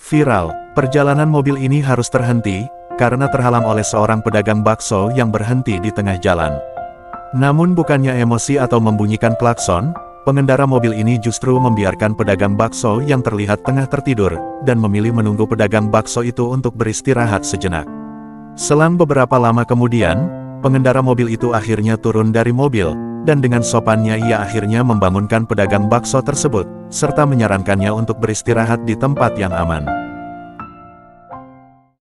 Viral, perjalanan mobil ini harus terhenti, karena terhalang oleh seorang pedagang bakso yang berhenti di tengah jalan. Namun bukannya emosi atau membunyikan klakson, pengendara mobil ini justru membiarkan pedagang bakso yang terlihat tengah tertidur, dan memilih menunggu pedagang bakso itu untuk beristirahat sejenak. Selang beberapa lama kemudian, pengendara mobil itu akhirnya turun dari mobil, dan dengan sopannya ia akhirnya membangunkan pedagang bakso tersebut, serta menyarankannya untuk beristirahat di tempat yang aman.